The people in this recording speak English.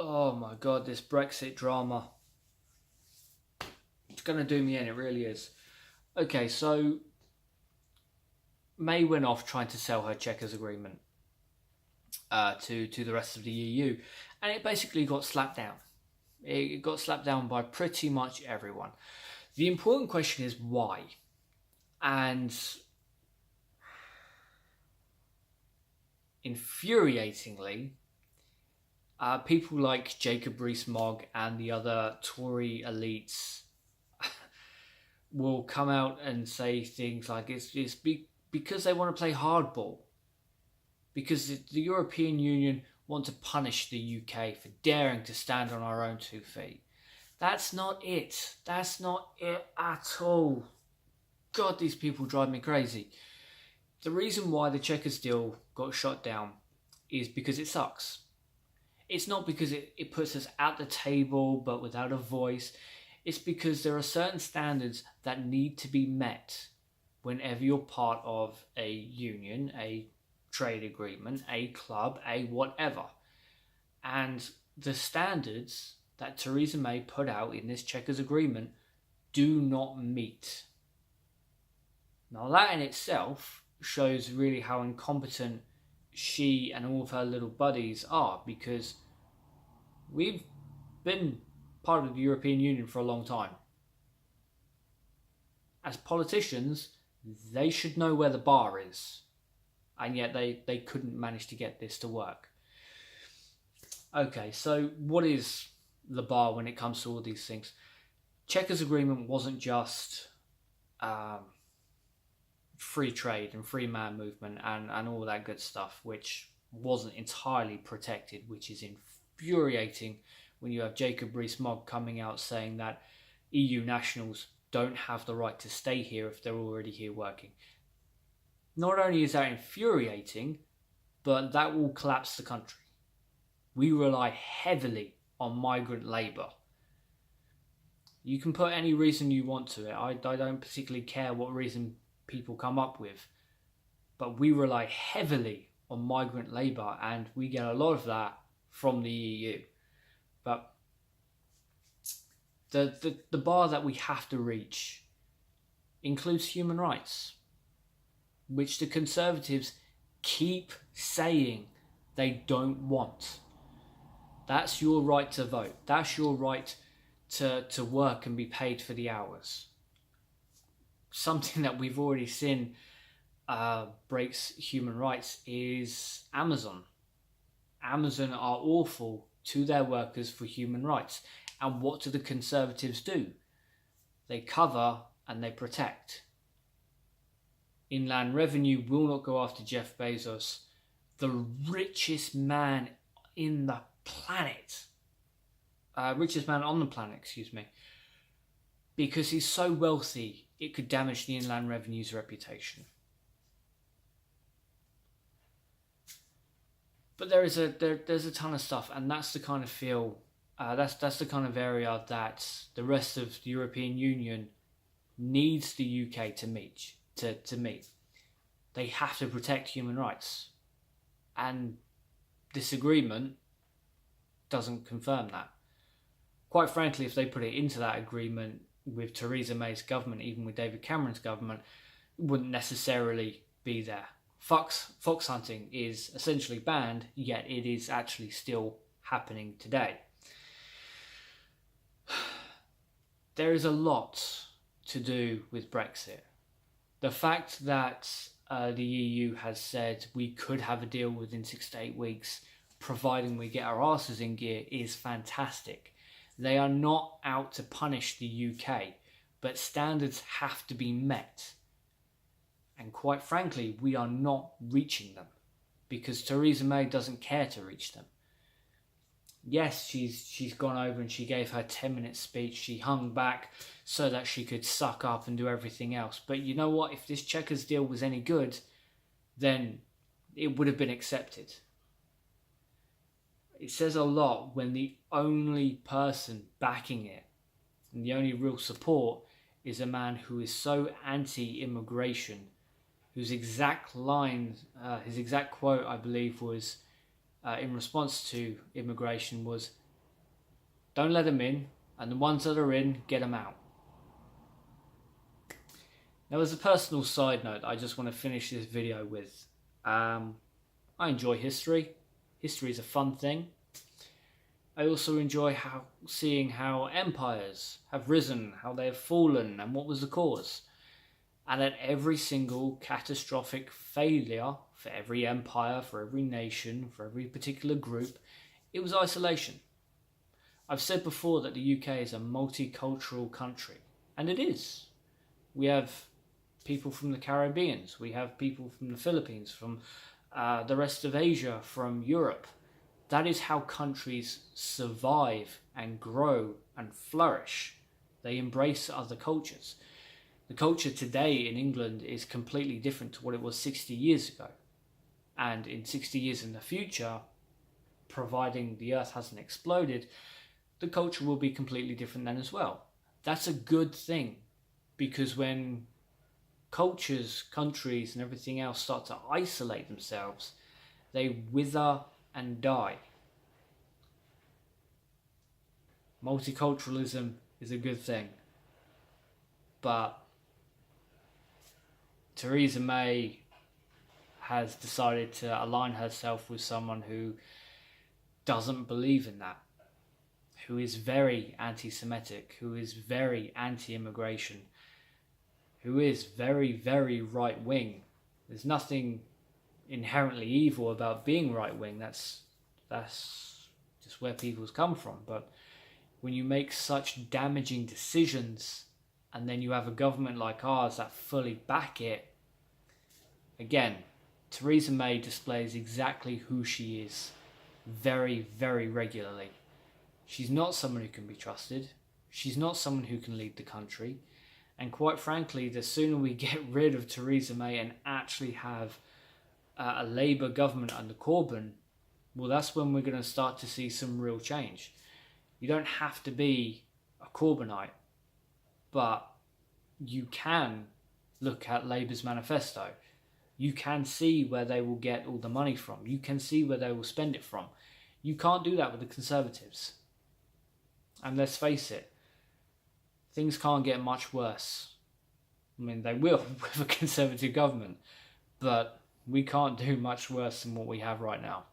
Oh my god, this Brexit drama. It's going to do me in, it really is. Okay, so May went off trying to sell her Chequers agreement to the rest of the EU, and it basically got slapped down. It got slapped down by pretty much everyone. The important question is why? And infuriatingly, people like Jacob Rees-Mogg and the other Tory elites will come out and say things like because they want to play hardball. Because the European Union want to punish the UK for daring to stand on our own 2 feet. That's not it. That's not it at all. God, these people drive me crazy. The reason why the Chequers deal got shot down is because it sucks. It's not because it puts us at the table but without a voice. It's because there are certain standards that need to be met whenever you're part of a union, a trade agreement, a club, a whatever. And the standards that Theresa May put out in this Chequers agreement do not meet. Now that in itself shows really how incompetent she and all of her little buddies are, because we've been part of the European Union for a long time. As politicians, they should know where the bar is, and yet they couldn't manage to get this to work. Okay, so what is the bar when it comes to all these things? Chequers agreement wasn't just free trade and free man movement and all that good stuff, which wasn't entirely protected, which is infuriating when you have Jacob Rees-Mogg coming out saying that EU nationals don't have the right to stay here if they're already here working. Not only is that infuriating, but that will collapse the country. We rely heavily on migrant labour. You can put any reason you want to it. I don't particularly care what reason people come up with. But we rely heavily on migrant labour, and we get a lot of that from the EU. But the bar that we have to reach includes human rights, which the Conservatives keep saying they don't want. That's your right to vote. That's your right to work and be paid for the hours. Something that we've already seen breaks human rights is Amazon. Amazon are awful to their workers for human rights. And what do the Conservatives do? They cover and they protect. Inland Revenue will not go after Jeff Bezos, the richest man in the planet. Richest man on the planet, because he's so wealthy it could damage the Inland Revenue's reputation. But there's a ton of stuff, and that's the kind of that's the kind of area that the rest of the European Union needs the UK to meet. They have to protect human rights, and this agreement doesn't confirm that. Quite frankly, if they put it into that agreement with Theresa May's government, even with David Cameron's government, it wouldn't necessarily be there. Fox hunting is essentially banned, yet it is actually still happening today. There is a lot to do with Brexit. The fact that the EU has said we could have a deal within 6 to 8 weeks, providing we get our asses in gear, is fantastic. They are not out to punish the UK, but standards have to be met. And quite frankly, we are not reaching them, because Theresa May doesn't care to reach them. Yes, she's gone over and she gave her 10-minute speech. She hung back so that she could suck up and do everything else. But you know what? If this Chequers deal was any good, then it would have been accepted. It says a lot when the only person backing it and the only real support is a man who is so anti-immigration, whose exact line, his exact quote, I believe, was in response to immigration was, Don't let them in, and the ones that are in, get them out. Now, as a personal side note, I just want to finish this video with, I enjoy history. History is a fun thing. I also enjoy seeing how empires have risen, how they have fallen, and what was the cause. And at every single catastrophic failure for every empire, for every nation, for every particular group, it was isolation. I've said before that the UK is a multicultural country, and it is. We have people from the Caribbean, we have people from the Philippines, from the rest of Asia, from Europe. That is how countries survive and grow and flourish. They embrace other cultures. The culture today in England is completely different to what it was 60 years ago. And in 60 years in the future, providing the earth hasn't exploded, the culture will be completely different then as well. That's a good thing, because when cultures, countries and everything else start to isolate themselves, they wither and die. Multiculturalism is a good thing, but Theresa May has decided to align herself with someone who doesn't believe in that, who is very anti-Semitic, who is very anti-immigration, who is very, very right-wing. There's nothing inherently evil about being right-wing. That's just where people's come from. But when you make such damaging decisions and then you have a government like ours that fully back it, again, Theresa May displays exactly who she is very, very regularly. She's not someone who can be trusted. She's not someone who can lead the country. And quite frankly, the sooner we get rid of Theresa May and actually have a Labour government under Corbyn, well, that's when we're going to start to see some real change. You don't have to be a Corbynite, but you can look at Labour's manifesto. You can see where they will get all the money from. You can see where they will spend it from. You can't do that with the Conservatives. And let's face it, things can't get much worse. I mean, they will with a Conservative government, but we can't do much worse than what we have right now.